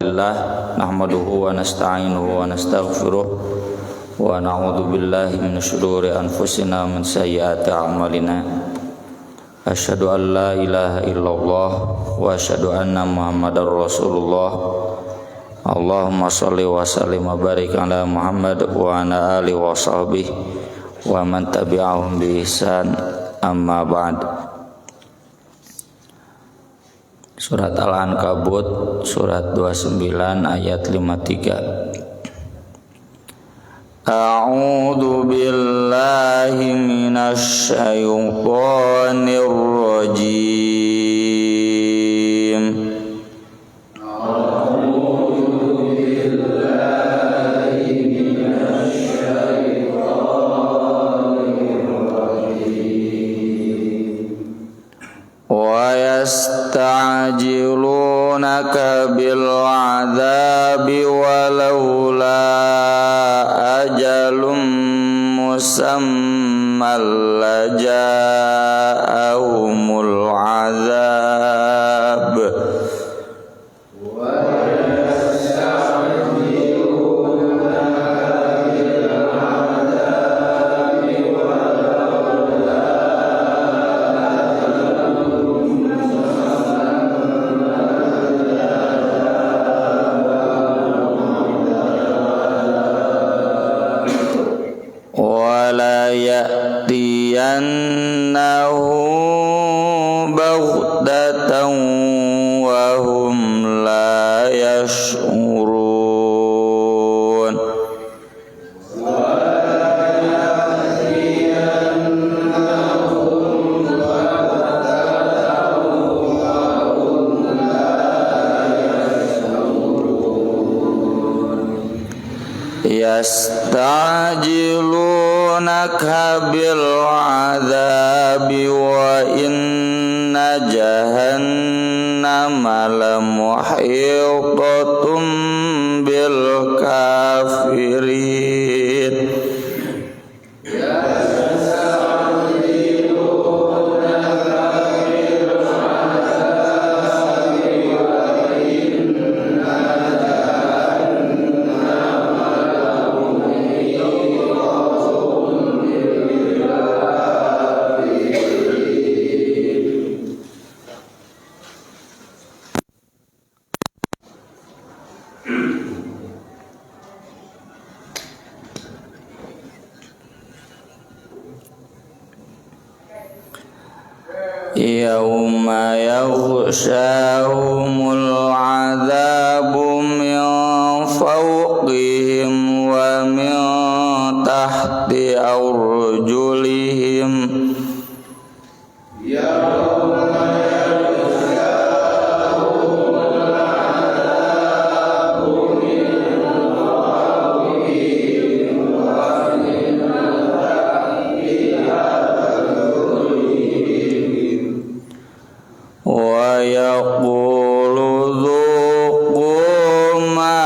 Nahmaduhu wa nasta'inuhu wa nastaghfiruh wa na'udzu billahi min shururi anfusina min sayyiati a'malina. Asyhadu an la ilaha illallah wa asyhadu anna Muhammadar Rasulullah. Allahumma shalli wa sallim wa barik ala Muhammad wa ala alihi wa sahbihi wa man tabi'ahum bi ihsan, amma ba'd. Surat Al-Ankabut surat 29 ayat 53. A'udzu billahi minasy syaithanir rajim. A'udzu billahi minasy syaithanir rajim. Wa yasta'jilunaka bil 'adzabi walaula ajalum musammal laja'ahumul 'adzab. Ya'tiyannahu baghdatan wa hum la yash'urun. Yasta'jilunaka bil 'adzabi wa inna jahannama lamuhitatun bil kafirin. Yauma yaghshahumul 'adzabu min fawqihim wa min tahti arjulihim. Wa yaqulu dzuqu ma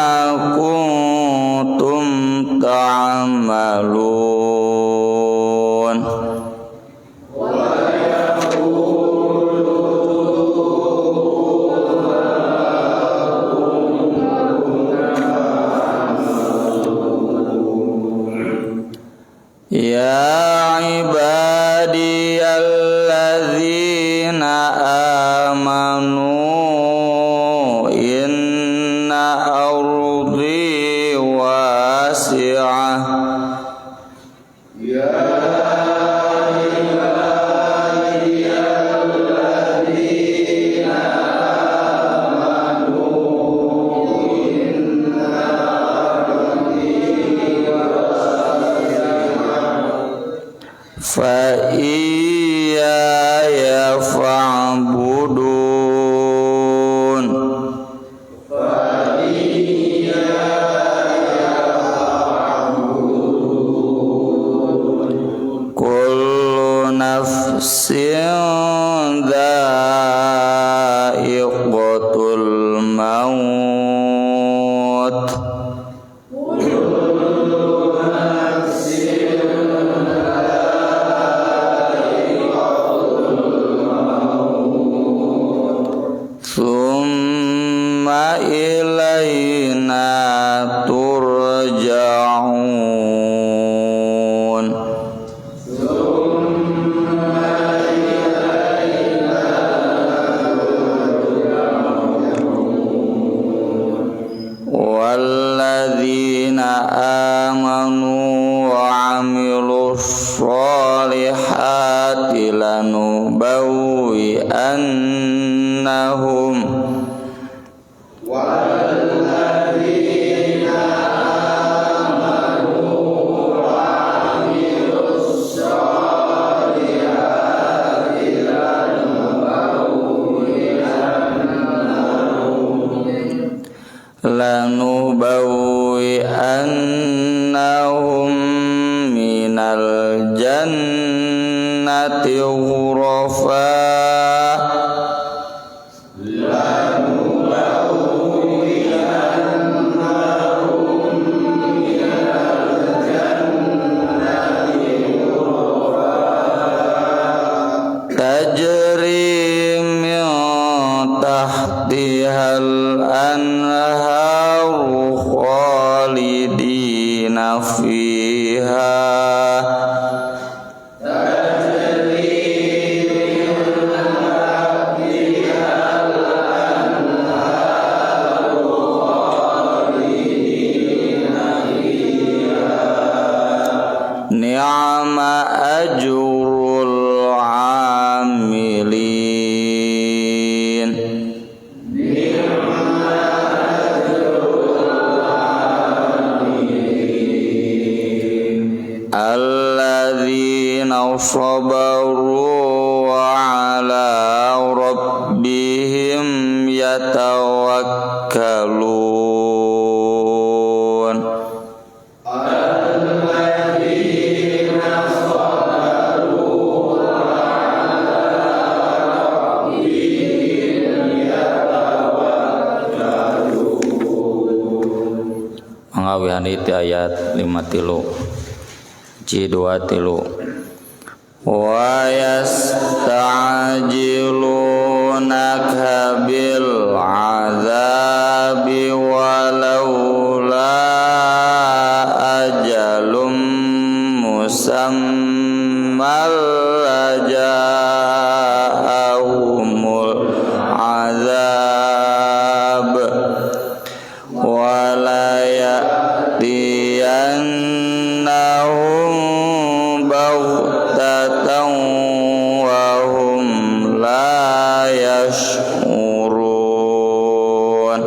ilaina turja'un. Walladzina amanu wa amilus solihati lanubawwi annahum lanubawwi annahum minal jannati ghurafa tajri min tahtihal anharu khalidina fiha ni'ma ajrul amilin. Alladzina sabaru wa ala rabbihim yatawakkalun. Mengawihan itu ayat 53 wa yasta'jilunaka bil azabi walaula ajalum musammal ja'ahumul azab wala ya'tiyannahum baghtatan wa hum la yash'urun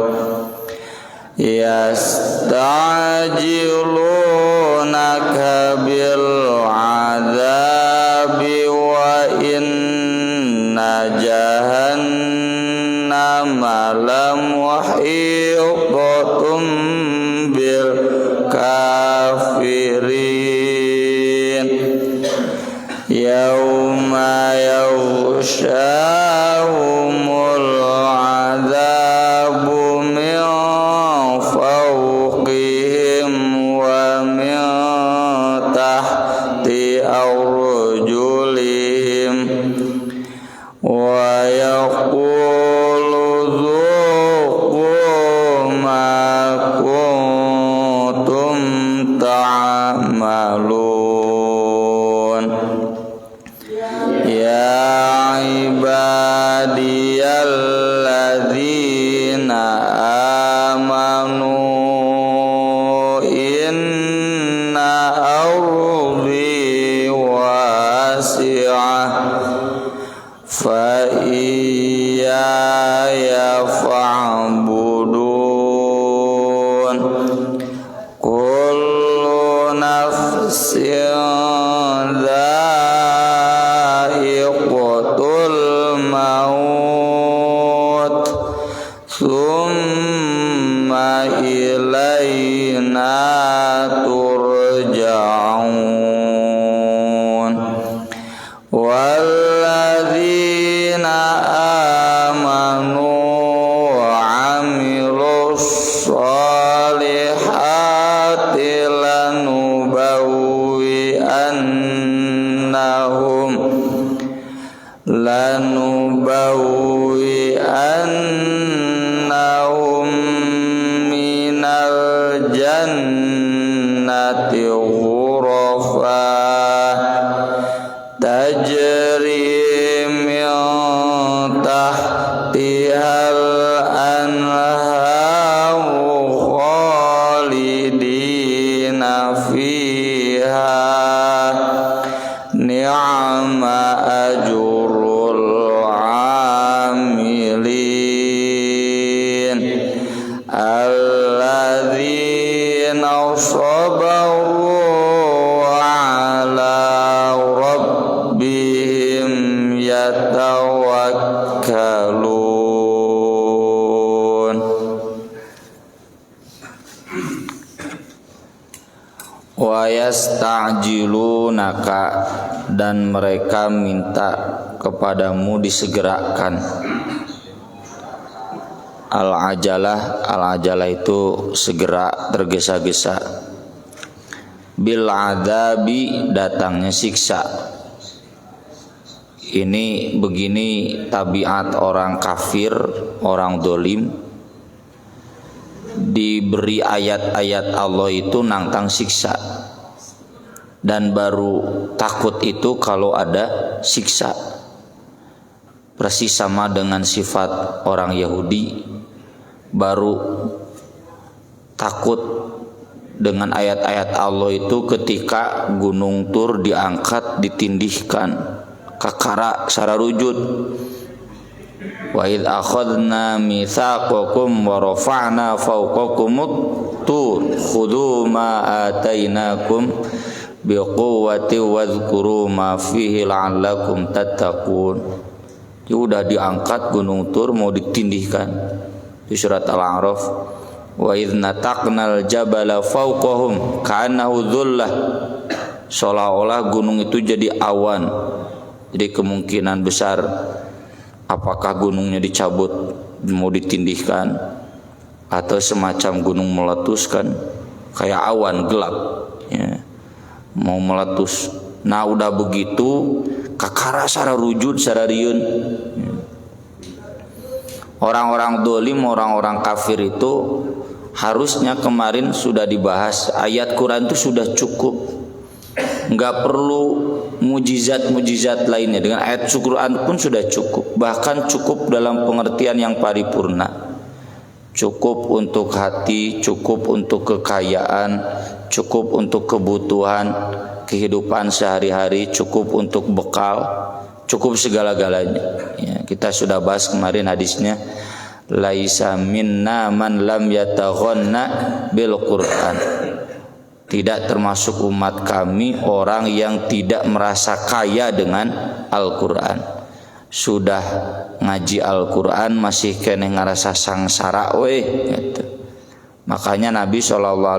yasta'jilunaka bil azabi wa inna jahannama lamuhiqatum bil kafirin yauma yughshahumul azabu min fawqihim wa min tahti arjulihim wa yaqulu dzuqu ma kuntum ta'malun ya ibadiyalladzina amanu inna ardi wasi'ah fa iyaya fa'budun kullu nafsin dha'iqatul maut thumma ilayna turja'un walladzina amanu wa amilus solihati lanubawwi annahum alladzina sabaru ala rabbihim yatawakkalun. Wa yasta'jilunaka, dan mereka minta kepadamu disegerakan. Al-ajalah itu segera, tergesa-gesa. Bil adabi, datangnya siksa. Ini begini tabiat orang kafir, orang dolim. Diberi ayat-ayat Allah itu nantang siksa, dan baru takut itu kalau ada siksa. Persis sama dengan sifat orang Yahudi, baru takut dengan ayat-ayat Allah itu ketika gunung Tur diangkat, ditindihkan kakara sararujud. Wa idz akhadna mitsaqakum wa rafa'na fawqakumut tur khudhu ma atainakum biquwwati wadhkuru ma fihi la'allakum tattaqun. Sudah diangkat gunung Tur, mau ditindihkan. Di surat Al-A'raf, wa idz nataqnal jabala fawqahum ka'annahu dhullah, seolah-olah gunung itu jadi awan. Jadi kemungkinan besar apakah gunungnya dicabut mau ditindihkan, atau semacam gunung meletuskan kayak awan gelap ya, mau meletus. Nah udah begitu kakara sararujud sarariun. Orang-orang dolim, orang-orang kafir itu harusnya kemarin sudah dibahas, ayat Quran itu sudah cukup, nggak perlu mujizat-mujizat lainnya. Dengan ayat Quran pun sudah cukup, bahkan cukup dalam pengertian yang paripurna. Cukup untuk hati, cukup untuk kekayaan, cukup untuk kebutuhan kehidupan sehari-hari, cukup untuk bekal, cukup segala-galanya ya, kita sudah bahas kemarin hadisnya, laisa minna man lam yataghanna bil Quran. Tidak termasuk umat kami orang yang tidak merasa kaya dengan Al-Quran. Sudah ngaji Al-Quran masih kene ngerasa sangsara gitu. Makanya Nabi SAW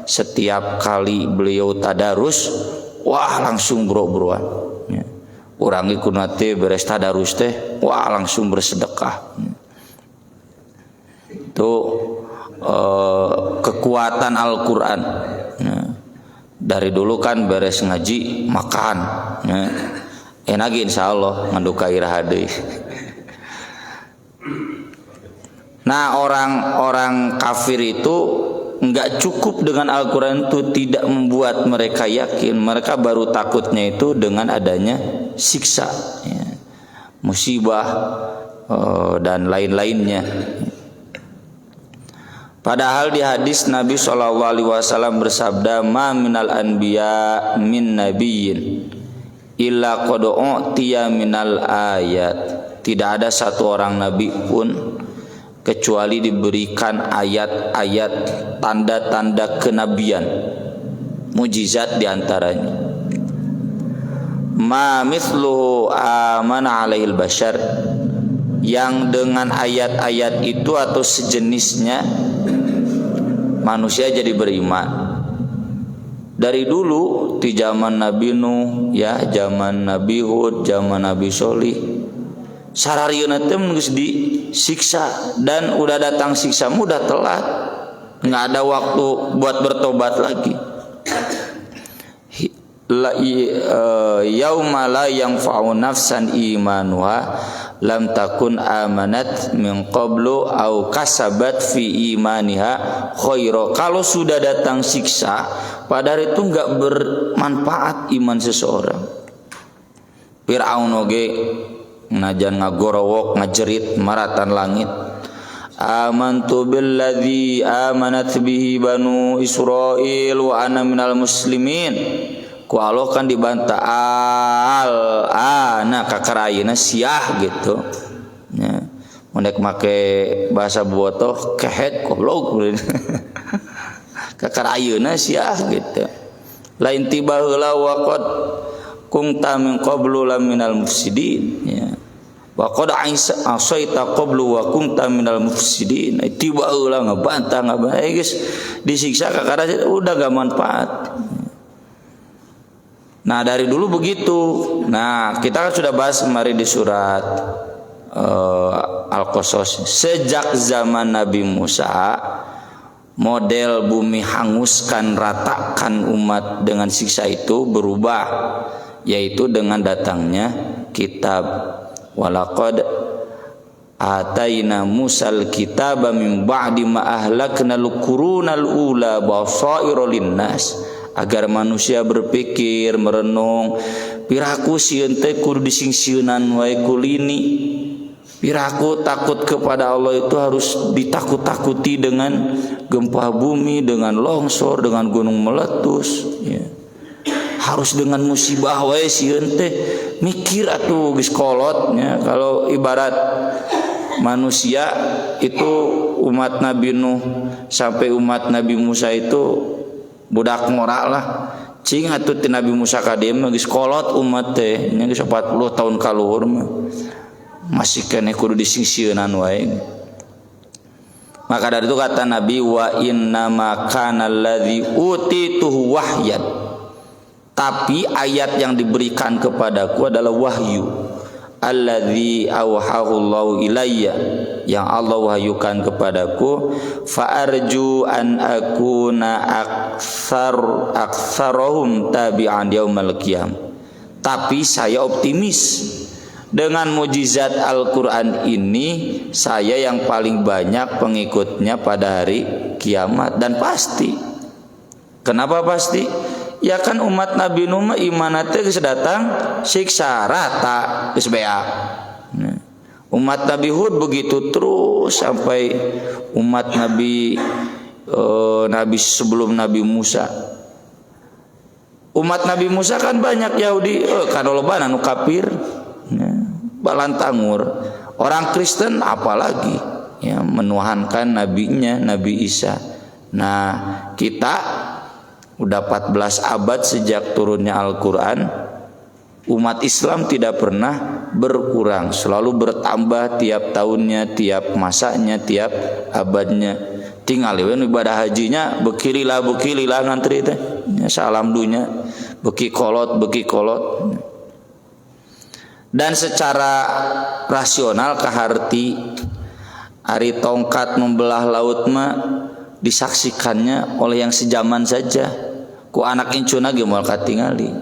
setiap kali beliau tadarus, wah langsung bro-broan ya. Urang iku nate beres tadarus teh, wah langsung bersedekah. Itu kekuatan Al-Quran ya. Dari dulu kan beres ngaji makan ya. Enak insya Allah ngandukai rahadei. Nah orang-orang kafir itu enggak cukup dengan Al-Quran itu, tidak membuat mereka yakin. Mereka baru takutnya itu dengan adanya siksa ya, musibah dan lain-lainnya. Padahal di hadis Nabi SAW bersabda, ma minal anbiya min nabiyyin illa qad u'tiya minal ayat. Tidak ada satu orang nabi pun kecuali diberikan ayat-ayat, tanda-tanda kenabian, mujizat diantaranya. Ma mithluhu amana alaihil bashar, yang dengan ayat-ayat itu atau sejenisnya manusia jadi beriman. Dari dulu di zaman Nabi Nuh ya, zaman Nabi Hud, zaman Nabi Solih, sararieuna teh geus disiksa, dan udah datang siksa udah telat, nggak ada waktu buat bertobat lagi. Yauma la yanfa'u nafsan imanuha lam takun amanat min qablu au kasabat fi imaniha khaira. Kalau sudah datang siksa, padahal itu enggak bermanfaat iman seseorang. Fir'aun oge najan ngagorowok ngajerit maratan langit, amantu billadzi amanat bihi banu Israil wa ana minal muslimin. Ku Allah kan dibantah anak kakarayeuna siah gitu ya. Mendek make bahasa botoh kehet goblok. Kakar ayeuna sia gitu. Lain tiba heula waqad kunta min qablu laminal mufsidin ya. Wa qad asaita qablu wa kunta minal mufsidin. Tiba heula ngabantah guys. Disiksa kakara udah gak manfaat. Nah, dari dulu begitu. Nah, kita kan sudah bahas kemarin di surat Al-Qasas. Sejak zaman Nabi Musa, model bumi hanguskan, ratakan umat dengan siksa itu berubah, yaitu dengan datangnya kitab. Walaqad ataina Musal kitaba min ba'di ma ahlaknal qurunal ula basaira linnas, agar manusia berpikir merenung piraku sieun teh kudu disingsieunnan wae kulini. Piraku takut kepada Allah itu harus ditakut-takuti dengan gempa bumi, dengan longsor, dengan gunung meletus ya. Harus dengan musibah wae sieun teh mikir atuh geus kolot ya. Kalau ibarat manusia itu umat Nabi Nuh sampai umat Nabi Musa itu budak ngorak lah. Cing atuh ti Nabi Musa ka dieu geus kolot umat teh nya geus 40 tahun kaluhur mah. Masih kene kudu disingsieunnan wae. Maka dari itu kata Nabi, wa inna ma kana allazi utituhu wahyan. Tapi ayat yang diberikan kepadaku adalah wahyu. Allazi awhahu Allahu ilayya, yang Allah wahyukan kepadaku. Fa arju an akuna aktsarahum tabi'an yaumal qiyam. Tapi saya optimis dengan mukjizat Al-Quran ini, saya yang paling banyak pengikutnya pada hari kiamat. Dan pasti. Kenapa pasti? Ya kan umat Nabi Nuh imanatnya geus datang siksa rata geus bea. Umat Nabi Hud begitu terus sampai umat Nabi sebelum Nabi Musa. Umat Nabi Musa kan banyak Yahudi, kan loba anu kafir. Balantangur. Orang Kristen apalagi ya, menuhankan nabinya Nabi Isa. Nah, kita udah 14 abad sejak turunnya Al-Quran, umat Islam tidak pernah berkurang, selalu bertambah tiap tahunnya, tiap masanya, tiap abadnya. Tinggal ibadah hajinya bekililah ngantri teh salam dunya beki kolot. Dan secara rasional kaharti ari tongkat membelah laut mah disaksikannya oleh yang sejaman saja, ku anak incuna ge moal katingali.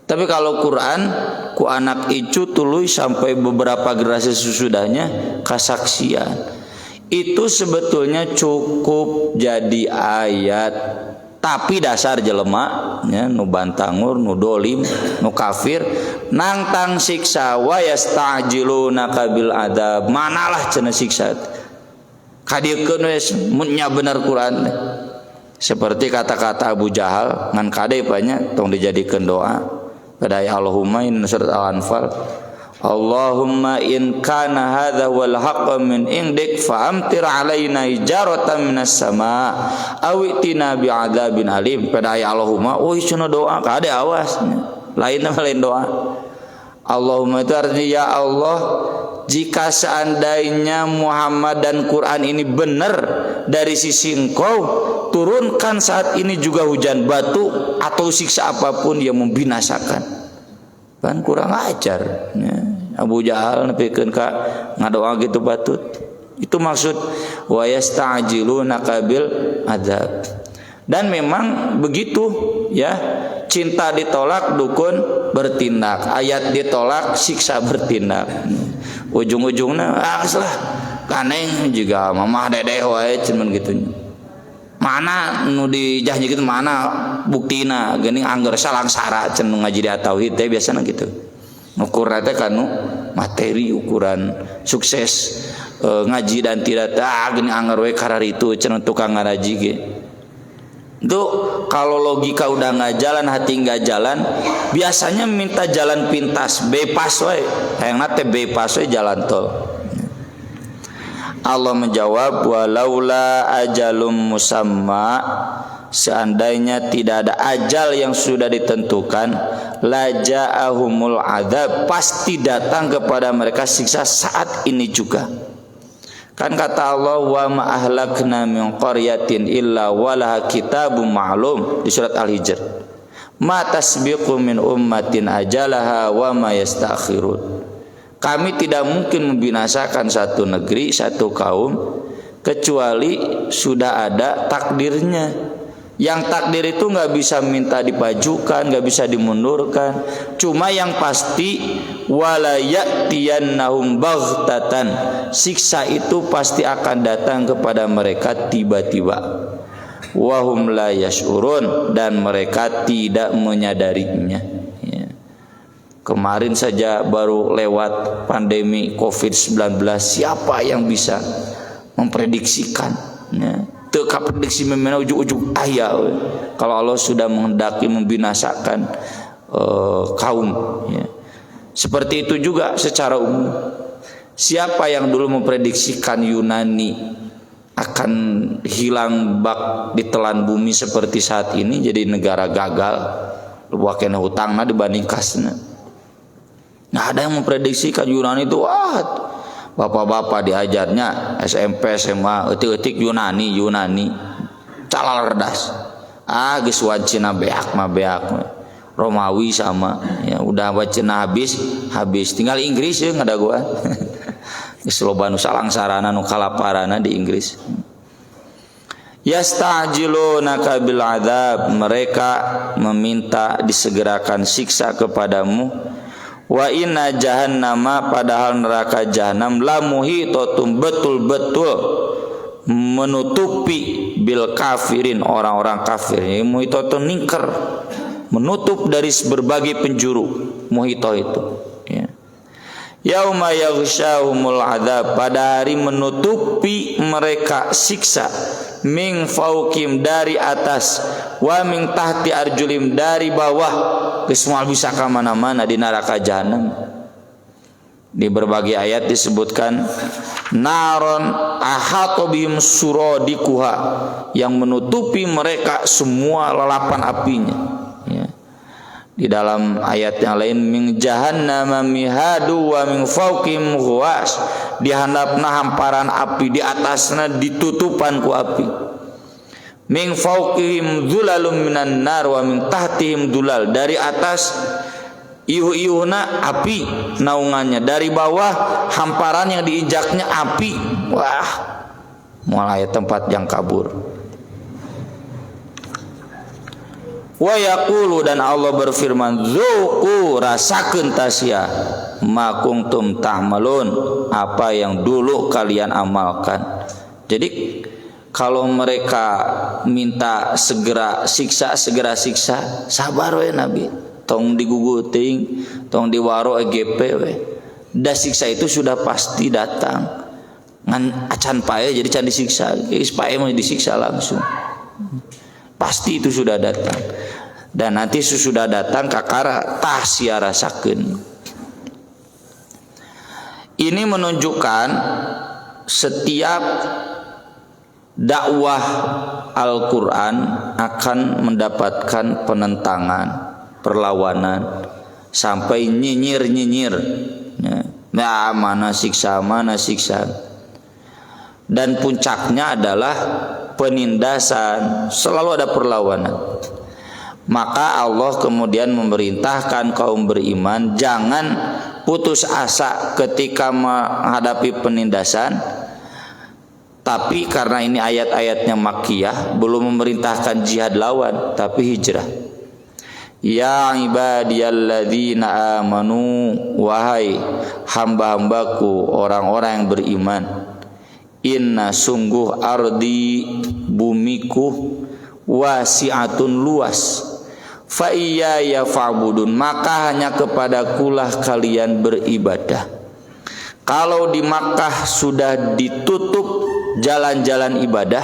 Tapi kalau Quran ku anak icu tuluy sampai beberapa generasi sesudahnya kasaksian. Itu sebetulnya cukup jadi ayat. Tapi dasar jelema ya, nu bantangur, nu dolim, nu kafir, nangtang siksa wa yasta'jiluna kabil adab. Manalah cenah siksa. Kadiekeun we mun nya bener Quran. Seperti kata-kata Abu Jahal ngan kade banyak tong dijadikeun doa. Pada Allahumma in surat Al-Anfal, Allahumma in kana hadza wal haqqu min indik fa amtir alaina hijaratan minas sama aw itina bi'adzabin alim. Pada Allahumma cenah doa kade awas lain doa. Allahumma itu artinya ya Allah, jika seandainya Muhammad dan Quran ini benar dari sisi Engkau, turunkan saat ini juga hujan batu atau siksa apapun yang membinasakan. Kan kurang ajar ya. Abu Jahal nepikeun ka ngadoa gitu batut. Itu maksud wa yasta'jiluna kabil adzab. Dan memang begitu ya, cinta ditolak dukun bertindak, ayat ditolak siksa bertindak. Ujung-ujungna lah kaneng juga mamah dedeh wae cuman gitu. Mana nu dijahjikeun mana buktina geuning angger salangsara cenah ngaji di tauhid teh biasana gitu. Ukurna teh kanu materi ukuran sukses ngaji dan tidak geuning angger we kararitu cenah tukang ngaraji ge. Itu kalau logika udah nggak jalan, hati nggak jalan, biasanya minta jalan pintas, bypass we, hayang nate bypass we jalan tol. Allah menjawab, walaula ajalum musamma, seandainya tidak ada ajal yang sudah ditentukan, laja'ahumul adzab, pasti datang kepada mereka siksa saat ini juga. Kan kata Allah, wa ma ahlakna min qaryatin illa walaha kitabun ma'lum di surat Al-Hijr. Ma tasbiqu min ummatin ajalaha wa ma yastakhirun. Kami tidak mungkin membinasakan satu negeri, satu kaum kecuali sudah ada takdirnya. Yang takdir itu nggak bisa minta dipajukan, nggak bisa dimundurkan. Cuma yang pasti wala ya'tiyannahum baghtatan, siksa itu pasti akan datang kepada mereka tiba-tiba. Wahum la yash'urun, dan mereka tidak menyadarinya. Ya. Kemarin saja baru lewat pandemi COVID-19, siapa yang bisa memprediksikan? Ya. Teka prediksi memang ujung-ujung ayah kalau Allah sudah menghendaki membinasakan kaum, ya. Seperti itu juga secara umum. Siapa yang dulu memprediksikan Yunani akan hilang bak ditelan bumi seperti saat ini, jadi negara gagal, waken hutangna dibanding kasna. Nggak ada yang memprediksikan Yunani itu bapak-bapak diajarnya SMP SMA etik-etik Yunani calal redas. Geus wacina beak mah beak Romawi sama, ya udah wacina habis tinggal Inggris ya ngada gua. Geus loba nu salangsarana nu kalaparana di Inggris. Yasta'jilunaka bil adzab, mereka meminta disegerakan siksa kepadamu. Wa inna jahannama, padahal neraka jahanam la muhitatun, betul-betul menutupi bil kafirin, orang-orang kafir. Muhitatun ningker, menutup dari berbagai penjuru. Muhito itu, ya. Yauma yaghsyahumul adzab, pada hari menutupi mereka siksa. Min fauqim, dari atas, wa min tahti arjulim, dari bawah. Semua bisa ke mana-mana di neraka jahanam. Di berbagai ayat disebutkan naron ahata bihim suradikuha, yang menutupi mereka semua lalapan apinya, ya. Di dalam ayat yang lain, min jahannama mihadu wa min fauqim ghawash, di handapna hamparan api, di atasna ditutupan ku api. Min fauqihim dhulalum minan nar wa min tahtihim dhulal, dari atas iuh-iuhna api naungannya, dari bawah hamparan yang diinjaknya api. Wah, mulai tempat yang kabur. Wa yaqulu, dan Allah berfirman, zuqu, rasakeun tasya ma kuntum ta'malun, apa yang dulu kalian amalkan. Jadi kalau mereka minta segera siksa, sabar we Nabi. Tong diguguting, tong diwaro EGP we. Da siksa itu sudah pasti datang. Ngan acan pae jadi can disiksa, geus pae mah disiksa langsung. Pasti itu sudah datang. Dan nanti sesudah datang kakara tah sia rasakeun. Ini menunjukkan setiap dakwah Al-Quran akan mendapatkan penentangan, perlawanan, sampai nyinyir, ya. Nah, mana siksa. Dan puncaknya adalah penindasan, selalu ada perlawanan. Maka Allah kemudian memerintahkan kaum beriman jangan putus asa ketika menghadapi penindasan. Tapi karena ini ayat-ayatnya makkiyah, belum memerintahkan jihad lawan, tapi hijrah. Ya ibadiyalladzina amanu, wahai hamba-hambaku, orang-orang yang beriman. Inna, sungguh, ardi, bumiku, wasi'atun, luas. Fa iyaya fa'budun, maka hanya kepadakulah kalian beribadah. Kalau di Makkah sudah ditutup jalan-jalan ibadah,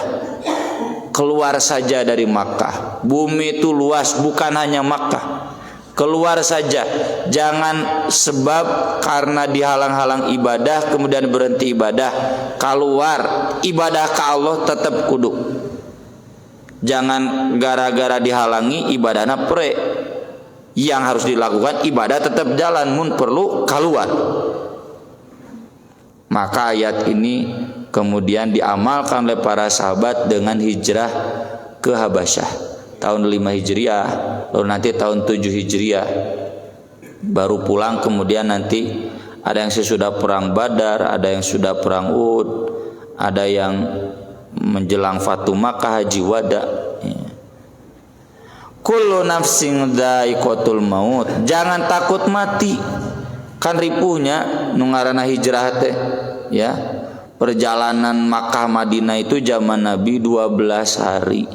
keluar saja dari Makkah. Bumi itu luas, bukan hanya Makkah. keluar saja. Jangan sebab karena dihalang-halang ibadah kemudian berhenti ibadah. Keluar ibadah ke Allah tetap kudu. Jangan gara-gara dihalangi ibadahna pre. Yang harus dilakukan ibadah tetap jalan, mun perlu keluar. Maka ayat ini kemudian diamalkan oleh para sahabat dengan hijrah ke Habasyah tahun 5 Hijriah, lalu nanti tahun 7 Hijriah baru pulang. Kemudian nanti ada yang sesudah perang Badar, ada yang sudah perang Uhud, ada yang menjelang Fatu Makkah, Haji Wada. Kullu nafsin dha'iqatul maut. Jangan takut mati. Kan ripuhnya nu ngaranna hijrah teh ya. Perjalanan Makkah Madinah itu zaman Nabi 12 hari.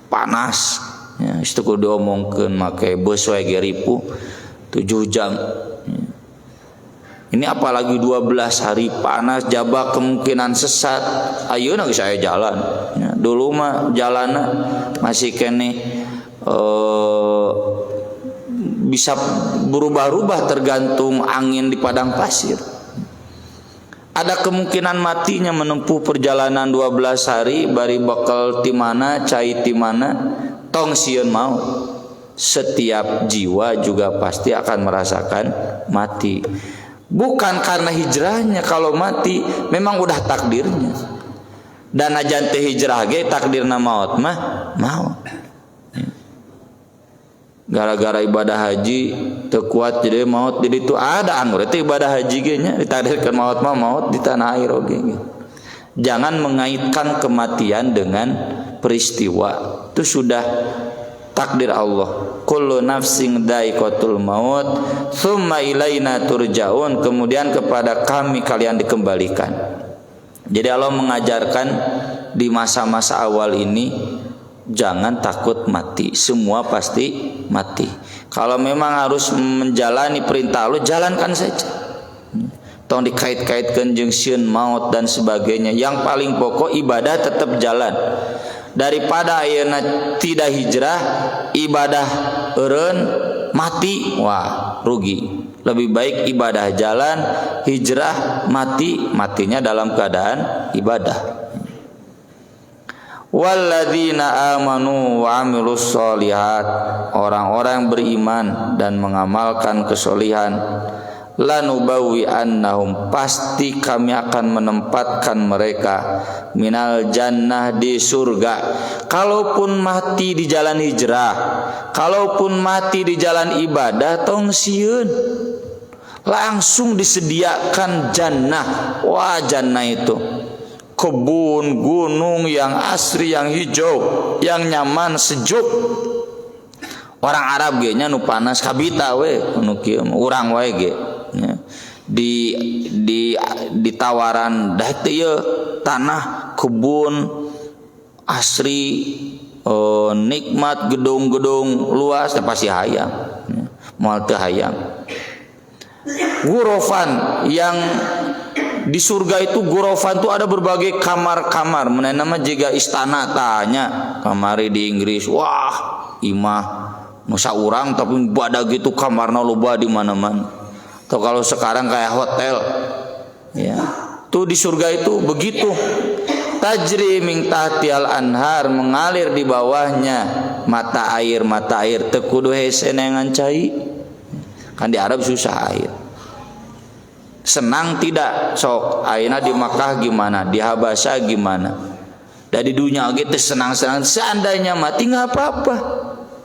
Panas. Ya, itu kudu diomongkeun make beus wae ge ripuh 7 jam. Ini apalagi 12 hari panas, jaba kemungkinan sesat. Ayeuna geus aya jalan. Ya, dulu mah jalanna masih kene bisa berubah-ubah tergantung angin di padang pasir. Ada kemungkinan matinya menempuh perjalanan 12 hari bari bakal ti mana, cai ti mana, tong sieun mau. Setiap jiwa juga pasti akan merasakan mati. Bukan karena hijrahnya, kalau mati memang udah takdirnya. Dan ajan teh hijrah ge takdirna maut mah maut. Gara-gara ibadah haji terkuat jadi maut, jadi itu ada anggur itu ibadah haji ge nya ditakdirkan maut mah maut di tanah air oge. Jangan mengaitkan kematian dengan peristiwa. Itu sudah takdir Allah. Kullu nafsin dha'iqatul maut tsumma ilaina turja'un. Kemudian kepada kami kalian dikembalikan. Jadi Allah mengajarkan di masa-masa awal ini jangan takut mati, semua pasti mati. Kalau memang harus menjalani perintah Allah, jalankan saja. Tong dikait-kaitkan jeung sieun maut dan sebagainya. Yang paling pokok ibadah tetap jalan. Daripada ayeuna tidak hijrah, ibadah eureun mati, wah rugi. Lebih baik ibadah jalan, hijrah mati, matinya dalam keadaan ibadah. Walladzina amanu wa amilus solihat, orang-orang yang beriman dan mengamalkan kesolihan, lanubawwi annahum, pasti kami akan menempatkan mereka minal jannah, di surga. Kalaupun mati di jalan hijrah, kalaupun mati di jalan ibadah, tong sieun langsung disediakan jannah. Wah, jannah itu kebun, gunung yang asri, yang hijau, yang nyaman, sejuk. Orang Arab ge nya nu panas kabita we nu kieu urang wae ge nya. Di tawaran dah teu tanah, kebun asri, nikmat, gedung-gedung luas, pasti hayang. Moal teu hayang. Gurofan, yang di surga itu gurofan itu ada berbagai kamar-kamar. Mana nama juga istana tanya. Kamari di Inggris, wah imah nusa urang tapi badag gitu kamarna loba di mana-mana. Atau kalau sekarang kayak hotel, ya. Tuh di surga itu begitu. Tajri min tahtial anhar, mengalir di bawahnya mata air teu kudu hese nengan cai. Kan di Arab susah air. Senang tidak? Sok ayeuna di Makkah gimana, di Habasyah gimana, dari dunia gitu senang-senang. Seandainya mati nggak apa-apa,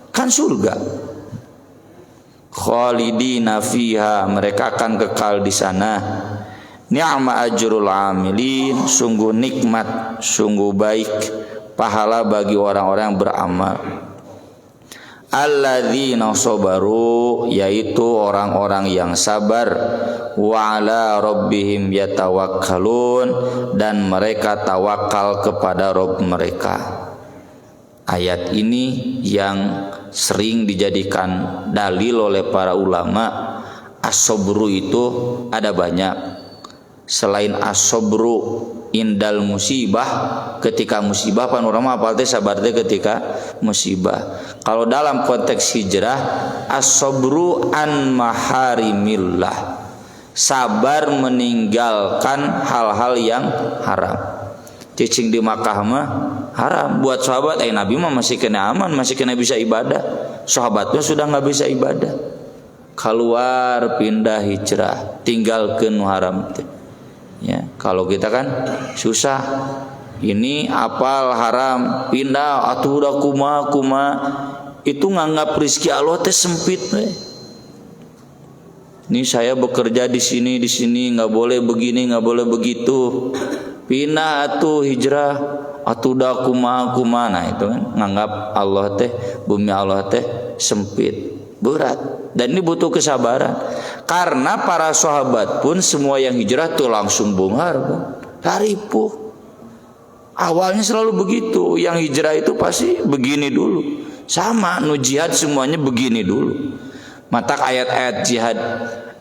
kan surga. Khalidina fiha, mereka akan kekal di sana. Ni'ma ajrul amilin, sungguh nikmat, sungguh baik pahala bagi orang-orang yang beramal. Alladzina sabaru, yaitu orang-orang yang sabar, wa ala rabbihim yatawakkalun, dan mereka tawakal kepada Rabb mereka. Ayat ini yang sering dijadikan dalil oleh para ulama. As-sabru itu ada banyak. Selain as-sabru indal musibah, ketika musibah panorama apal teh sabar teh ketika musibah. Kalau dalam konteks hijrah, as-sabru an maharimillah, sabar meninggalkan hal-hal yang haram. Cicing di Makkah mah haram, buat sahabat Nabi mah masih kena aman, masih kena bisa ibadah. Sahabatnya sudah nggak bisa ibadah, keluar pindah hijrah, tinggalkeun haram teh. Ya, kalau kita kan susah, ini apal haram, pindah atuh udah kuma itu nganggap rezeki Allah teh sempit we. Ini saya bekerja di sini nggak boleh begini, nggak boleh begitu. Pindah atuh hijrah, atuh udah kuma. Nah itu kan nganggap Allah teh, bumi Allah teh sempit, berat. Dan ini butuh kesabaran. Karena para sahabat pun semua yang hijrah tuh langsung bungar, ripuh. Awalnya selalu begitu. Yang hijrah itu pasti begini dulu. Sama nu jihad semuanya begini dulu. Matak ayat-ayat jihad.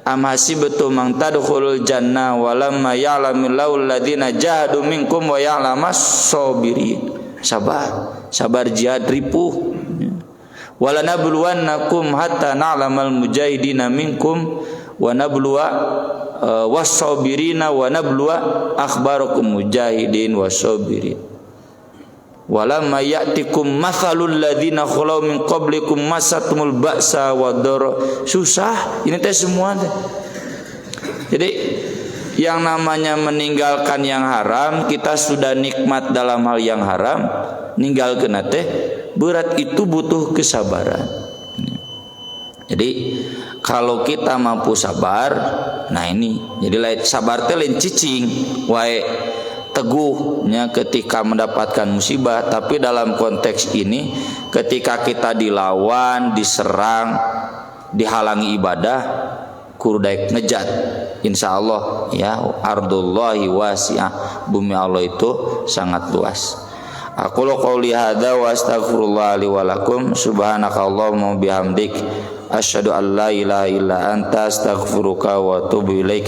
Am hasibtum man tadkhulul jannah walamma ya'lamillahu alladziina jahadu minkum wa ya'lamas sabirin. Sabar jihad ripuh. Wala nabluwannakum hatta na'lamal mujahidina minkum wa nabluwa was-sabirina wa nabluwa akhbarakum mujahidin was-sabirin. Walamma ya'tikum mathalul ladzina khalau min qablikum masatumul ba'sa wad-dharra. Susah ini teh semua teh. Jadi yang namanya meninggalkan yang haram, kita sudah nikmat dalam hal yang haram, ninggalkeun teh berat, itu butuh kesabaran. Jadi kalau kita mampu sabar, nah ini jadi sabar teh lain cicing wae teguhnya ketika mendapatkan musibah. Tapi dalam konteks ini ketika kita dilawan, diserang, dihalangi ibadah, kudu daek ngejat. Insyaallah ya, ardullahi wasi'ah, bumi Allah itu sangat luas. Aku qouli hadza wa astaghfirullah li wa lakum subhanakallahumma bihamdik asyhadu an la ilaha illa anta astaghfiruka wa atubu ilaik.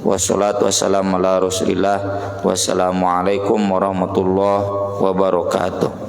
Wassalatu wassalamu ala Rasulillah. Wassalamu alaikum warahmatullahi wabarakatuh.